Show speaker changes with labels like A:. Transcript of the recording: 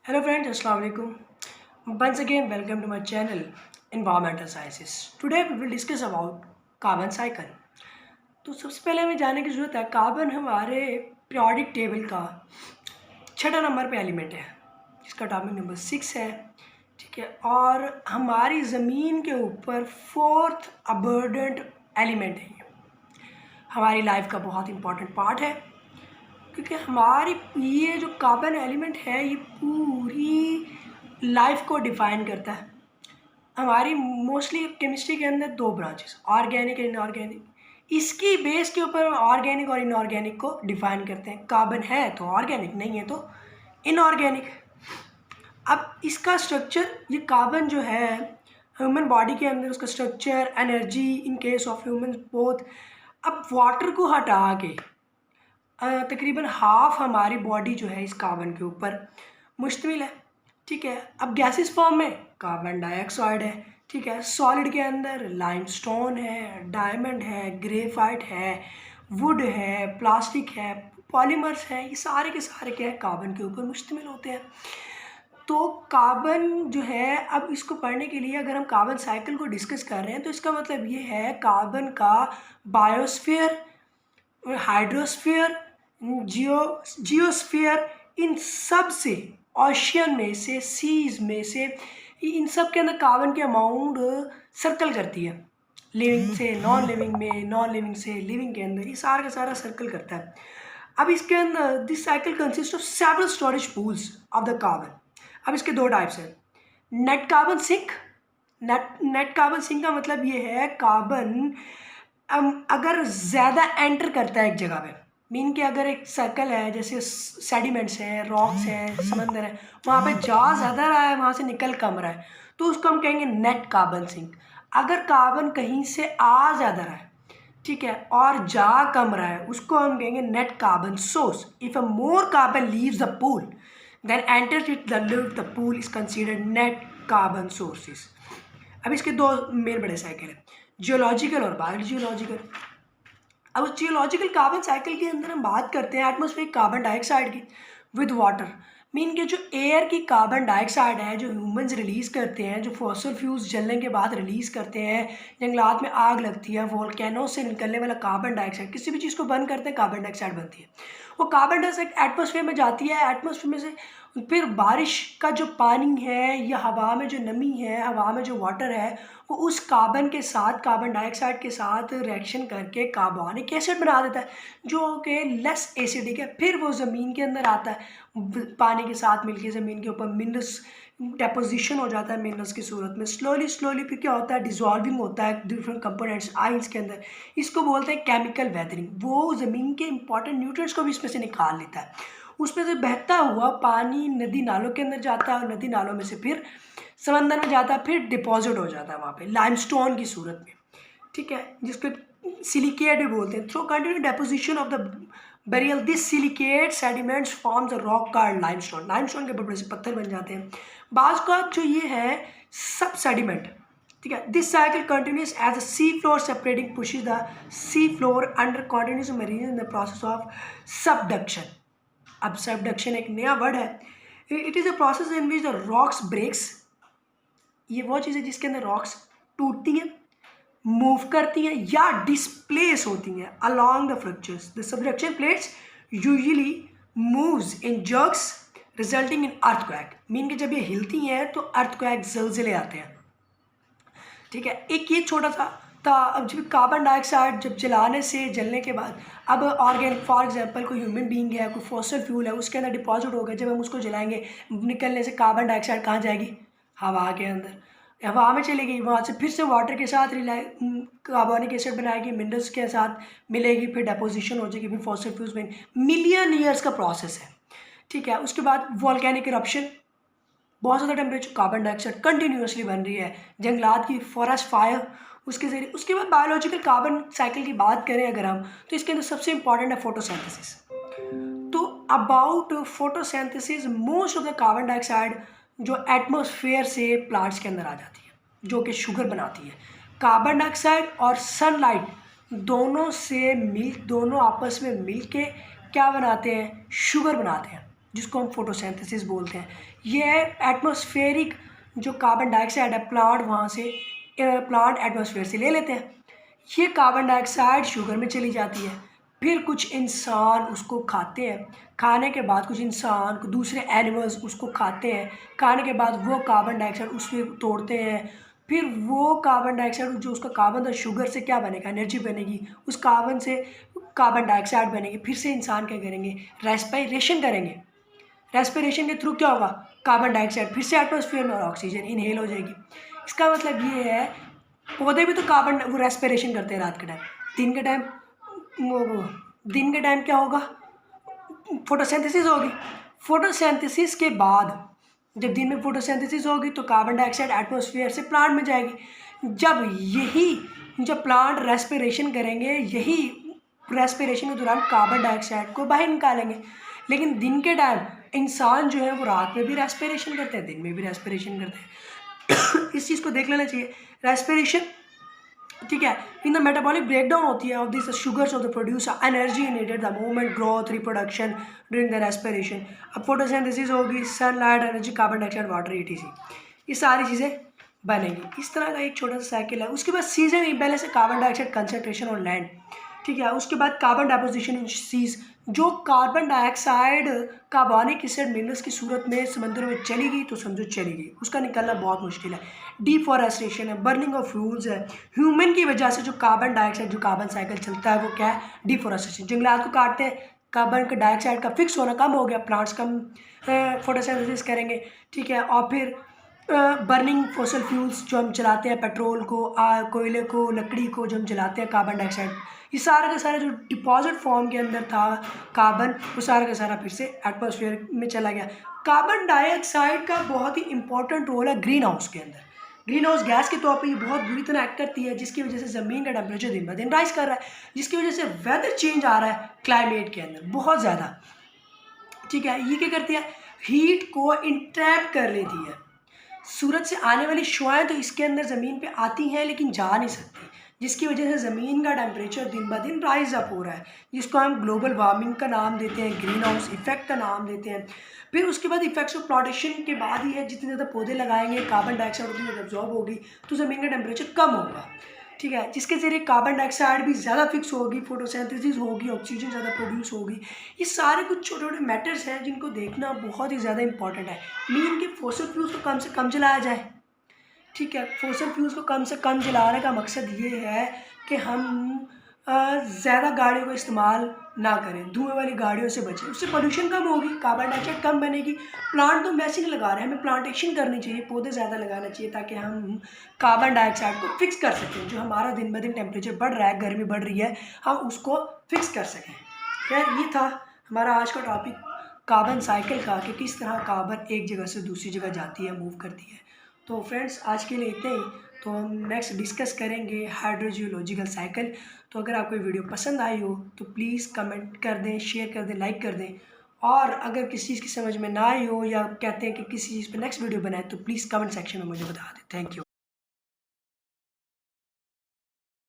A: Hello friends, Assalamu alaikum. Once again, welcome to my channel Environmental Sciences. Today we will discuss about carbon cycle. तो सबसे पहले हमें जानने की ज़रूरत है कार्बन हमारे पीरियोडिक टेबल का छठा नंबर पे एलिमेंट है जिसका एटॉमिक नंबर 6 है। ठीक है, और हमारी ज़मीन के ऊपर फोर्थ अबंडेंट एलिमेंट है। ये हमारी लाइफ का बहुत इंपॉर्टेंट पार्ट है क्योंकि हमारी ये जो कार्बन एलिमेंट है ये पूरी लाइफ को डिफाइन करता है। हमारी मोस्टली केमिस्ट्री के अंदर दो ब्रांचेस, ऑर्गेनिक एंड इनऑर्गेनिक, इसकी बेस के ऊपर ऑर्गेनिक और इनऑर्गेनिक को डिफाइन करते हैं। कार्बन है तो ऑर्गेनिक, नहीं है तो इनऑर्गेनिक। अब इसका स्ट्रक्चर, ये कार्बन जो है ह्यूमन बॉडी के अंदर उसका structure, energy in case of human both. अब वाटर को हटा के तकरीबन हाफ हमारी बॉडी जो है इस कार्बन के ऊपर मुश्तमिल है। ठीक है, अब गैसेस फॉर्म में कार्बन डाइऑक्साइड है। ठीक है, सॉलिड के अंदर लाइमस्टोन है, डायमंड है, ग्रेफाइट है, वुड है, प्लास्टिक है, पॉलीमर्स हैं। ये सारे के सारे क्या है, कार्बन के ऊपर मुश्तमिल होते हैं। तो कार्बन जो है, अब इसको पढ़ने के लिए अगर हम कार्बन साइकिल को डिस्कस कर रहे हैं तो इसका मतलब ये है कार्बन का बायोस्फीयर, हाइड्रोस्फीयर, जियोस्फीयर, इन सब से, ओशियन में से, सीज में से, इन सब के अंदर कार्बन की अमाउंट सर्कल करती है। लिविंग से नॉन लिविंग में, नॉन लिविंग से लिविंग के अंदर, ये सारा का सारा सर्कल करता है। अब इसके अंदर this cycle consist of several storage pools of the carbon. अब इसके दो टाइप्स हैं, net carbon sink. Net carbon sink का मतलब ये है कार्बन अगर ज़्यादा एंटर करता है एक जगह पे, मीन कि अगर एक सर्कल है, जैसे सेडिमेंट्स हैं, रॉक्स हैं, समंदर है, वहाँ पे जा ज़्यादा रहा है, वहाँ से निकल कम रहा है, तो उसको हम कहेंगे नेट कार्बन सिंक। अगर कार्बन कहीं से आ ज़्यादा रहा है, ठीक है, और जा कम रहा है, उसको हम कहेंगे net carbon source. If a more carbon leaves the pool then enters it the pool is considered net carbon sources. अब इसके दो मेन बड़े साइकिल हैं, जियोलॉजिकल और बायोलॉजिकल। अब जियोलॉजिकल कार्बन साइकिल के अंदर हम बात करते हैं एटमॉस्फेरिक कार्बन डाइऑक्साइड की विद वाटर। मीन के जो एयर की कार्बन डाइऑक्साइड है जो ह्यूमंस रिलीज़ करते हैं, जो फॉसिल फ्यूल्स जलने के बाद रिलीज़ करते हैं, जंगलात में आग लगती है, वोल्केनो से निकलने वाला कार्बन डाइऑक्साइड, किसी भी चीज़ को बर्न करते हैं कार्बन डाइऑक्साइड बनती है। वो कार्बन डाइऑक्साइड एटमॉस्फेयर में जाती है, एटमॉस्फेयर में से फिर बारिश का जो पानी है या हवा में जो नमी है, हवा में जो वाटर है, वो उस कार्बन के साथ, कार्बन डाइऑक्साइड के साथ रिएक्शन करके कार्बोनिक एसिड बना देता है जो कि लेस एसिडिक है। फिर वो ज़मीन के अंदर आता है, पानी के साथ मिलके ज़मीन के ऊपर मिनरल्स डेपोजिशन हो जाता है मिनरल्स की सूरत में। स्लोली फिर क्या होता है, डिजॉल्विंग होता है डिफरेंट कंपोनेंट्स आइंस के अंदर। इसको बोलते हैं केमिकल वेदरिंग। वो ज़मीन के इंपॉर्टेंट न्यूट्रिएंट्स को भी इसमें से निकाल लेता है। उसमें से बहता हुआ पानी नदी नालों के अंदर जाता है और नदी नालों में से फिर समंदर में जाता है, फिर डिपॉजिट हो जाता है वहाँ पे लाइमस्टोन की सूरत में। ठीक है, जिसको सिलिकेट भी बोलते हैं। Through continue deposition of the burial this silicate sediments forms a rock called limestone. Limestone के बड़े से पत्थर बन जाते हैं। बाज का जो ये है सब सेडिमेंट, ठीक है, this cycle continues as a sea floor separating pushes the sea floor under continues marine in the process of subduction. अब सबडक्शन एक नया वर्ड है। It is a process in which the rocks breaks, ये वो चीज़ है जिसके अंदर rocks टूटती हैं, मूव करती हैं या डिस्प्लेस होती हैं along the fractures. The subduction plates usually moves in jerks resulting in earthquake. Mean कि जब ये हिलती हैं तो अर्थक्वेक, ज़लज़ले आते हैं। ठीक है, एक ये छोटा सा था। अब जब कार्बन डाइऑक्साइड जब जलाने से, जलने के बाद, अब ऑर्गेनिक फॉर एग्जांपल कोई ह्यूमन बीइंग है, कोई फॉसिल फ्यूल है, उसके अंदर डिपॉजिट हो गया, जब हम उसको जलाएंगे, निकलने से कार्बन डाइऑक्साइड कहाँ जाएगी, हवा के अंदर, हवा में चलेगी, वहाँ से फिर से वाटर के साथ कार्बोनिक एसिड बनाएगी, मिनरल्स के साथ मिलेगी, फिर डेपोजिशन हो जाएगी, फिर फॉसिल फ्यूल्स में। मिलियन ईयर्स का प्रोसेस है। ठीक है, उसके बाद वॉल्केनिक इरप्शन, बहुत ज़्यादा टेम्परेचर, कार्बन डाइऑक्साइड कंटिन्यूसली बन रही है, जंगलात की फॉरेस्ट फायर, उसके जरिए। उसके बाद बायोलॉजिकल कार्बन साइकिल की बात करें अगर हम, तो इसके अंदर सबसे इंपॉर्टेंट है फोटोसिंथेसिस। तो about photosynthesis most of the carbon dioxide जो एटमॉस्फेयर से प्लांट्स के अंदर आ जाती है, जो कि शुगर बनाती है। कार्बन डाइऑक्साइड और सनलाइट दोनों आपस में मिल के क्या बनाते हैं, शुगर बनाते हैं, जिसको हम फोटोसिंथेसिस बोलते हैं। ये है एटमॉस्फेरिक जो कार्बन डाइऑक्साइड है, प्लांट वहाँ से प्लांट एटमॉस्फेयर से ले लेते हैं। ये कार्बन डाइऑक्साइड शुगर में चली जाती है, फिर कुछ इंसान उसको खाते हैं, खाने के बाद कुछ इंसान को दूसरे एनिमल्स उसको खाते हैं, खाने के बाद वो कार्बन डाइऑक्साइड उसमें तोड़ते हैं, फिर वो कार्बन डाइऑक्साइड जो उसका कार्बन था शुगर से क्या बनेगा, एनर्जी बनेगी, उस कार्बन से कार्बन डाइऑक्साइड बनेगी, फिर से इंसान क्या करेंगे, रेस्पिरेशन करेंगे। रेस्पिरेशन के थ्रू क्या होगा, कार्बन डाइऑक्साइड फिर से एटमॉस्फेयर में और ऑक्सीजन इनहेल हो जाएगी। इसका मतलब ये है पौधे भी तो कार्बन वो रेस्पिरेशन करते हैं रात के टाइम, दिन के टाइम वो दिन के टाइम क्या होगा, फोटोसिंथेसिस होगी। फोटोसिंथेसिस के बाद जब दिन में फोटोसिंथेसिस होगी तो कार्बन डाइऑक्साइड एटमॉस्फेयर से प्लांट में जाएगी। जब प्लांट रेस्पिरेशन करेंगे, यही रेस्पिरेशन के दौरान कार्बन डाइऑक्साइड को बाहर निकालेंगे। लेकिन दिन के टाइम इंसान जो है वो रात में भी रेस्पिरेशन करते हैं, दिन में भी रेस्पिरेशन करते हैं। इस चीज़ को देख लेना चाहिए। रेस्पिरेशन, ठीक है, इन द मेटाबॉलिक ब्रेकडाउन होती है of this sugars of the produce energy needed the movement, growth, reproduction during the respiration. अब फोटोसिंथेसिस होगी, sunlight, energy, carbon dioxide, water, etc, ये सारी चीज़ें बनेंगी। इस तरह का एक छोटा सा साइकिल है। उसके बाद सीजन इम्बैलेंस है, carbon dioxide concentration on land, ठीक है। उसके बाद कार्बन डिपोजिशन इन सीज, जो carbon dioxide carbonic acid minerals की सूरत में समुद्र में चली गई तो समझो चली गई, उसका निकलना बहुत मुश्किल है। डिफॉरेस्टेशन है, बर्निंग ऑफ फ्यूल्स है, ह्यूमन की वजह से जो कार्बन डाइऑक्साइड जो कार्बन साइकिल चलता है वो क्या है, डिफॉरेस्टेशन। जंगलात को काटते हैं, कार्बन डाइऑक्साइड का फिक्स होना कम हो गया, प्लांट्स कम फोटोसिंथेसिस करेंगे, ठीक है। और फिर बर्निंग फॉसिल फ्यूल्स जो हम जलाते हैं, पेट्रोल को, कोयले को, लकड़ी को जो हम जलाते हैं, कार्बन डाइऑक्साइड, ये सारा का सारा जो डिपॉजिट फॉर्म के अंदर था कार्बन, वो सारा का सारा फिर से एटमॉस्फेयर में चला गया। कार्बन डाइऑक्साइड का बहुत ही इंपॉर्टेंट रोल है ग्रीन हाउस के अंदर। ग्रीन हाउस गैस के तौर पे ये बहुत बुरी तरह एक्ट करती है, जिसकी वजह से ज़मीन का टेम्परेचर दिन ब दिन राइज कर रहा है, जिसकी वजह से वेदर चेंज आ रहा है क्लाइमेट के अंदर बहुत ज़्यादा, ठीक है। ये क्या करती है, हीट को इंट्रैप कर लेती है। सूरज से आने वाली शुआएं तो इसके अंदर ज़मीन पे आती हैं लेकिन जा नहीं सकती, जिसकी वजह से ज़मीन का टेम्परेचर दिन ब दिन राइज अप हो रहा है, जिसको हम ग्लोबल वार्मिंग का नाम देते हैं, ग्रीन हाउस इफेक्ट का नाम देते हैं। फिर उसके बाद इफेक्ट्स ऑफ प्लांटेशन के बाद ही है, जितने ज़्यादा पौधे लगाएंगे कार्बन डाइऑक्साइड उतनी ज़्यादा एब्जॉर्ब होगी तो ज़मीन का टेम्परेचर कम होगा, ठीक है, जिसके ज़रिए कार्बन डाइऑक्साइड भी ज़्यादा फिक्स होगी, फोटोसिंथेसिस होगी, ऑक्सीजन ज़्यादा प्रोड्यूस होगी। ये सारे कुछ छोटे छोटे मैटर्स हैं जिनको देखना बहुत ही ज़्यादा इंपॉर्टेंट है। मीन के फॉसिल फ्यूल्स को कम से कम जलाया जाए, ठीक है। फॉसिल फ्यूल्स को कम से कम जलाने का मकसद ये है कि हम ज़्यादा गाड़ियों का इस्तेमाल ना करें, धुएँ वाली गाड़ियों से बचें, उससे पोल्यूशन कम होगी, कार्बन डाइऑक्साइड कम बनेगी। प्लांट तो वैसे ही लगा रहे हैं, हमें प्लांटेशन करनी चाहिए, पौधे ज़्यादा लगाना चाहिए ताकि हम कार्बन डाइऑक्साइड को फिक्स कर सकें। जो हमारा दिन ब दिन टेम्परेचर बढ़ रहा है, गर्मी बढ़ रही है, हम उसको फिक्स कर सकें। खैर, ये था हमारा आज का टॉपिक कार्बन साइकिल का, कि किस तरह कार्बन एक जगह से दूसरी जगह जाती है, मूव करती है। तो फ्रेंड्स, आज के लिए इतने ही। तो हम नेक्स्ट डिस्कस करेंगे हाइड्रोजियोलॉजिकल साइकिल। तो अगर आपको वीडियो पसंद आई हो तो प्लीज़ कमेंट कर दें, शेयर कर दें, लाइक कर दें। और अगर किसी चीज़ की समझ में ना आई हो या कहते हैं कि किसी चीज़ पे नेक्स्ट वीडियो बनाए तो प्लीज़ कमेंट सेक्शन में मुझे बता दें। Thank you.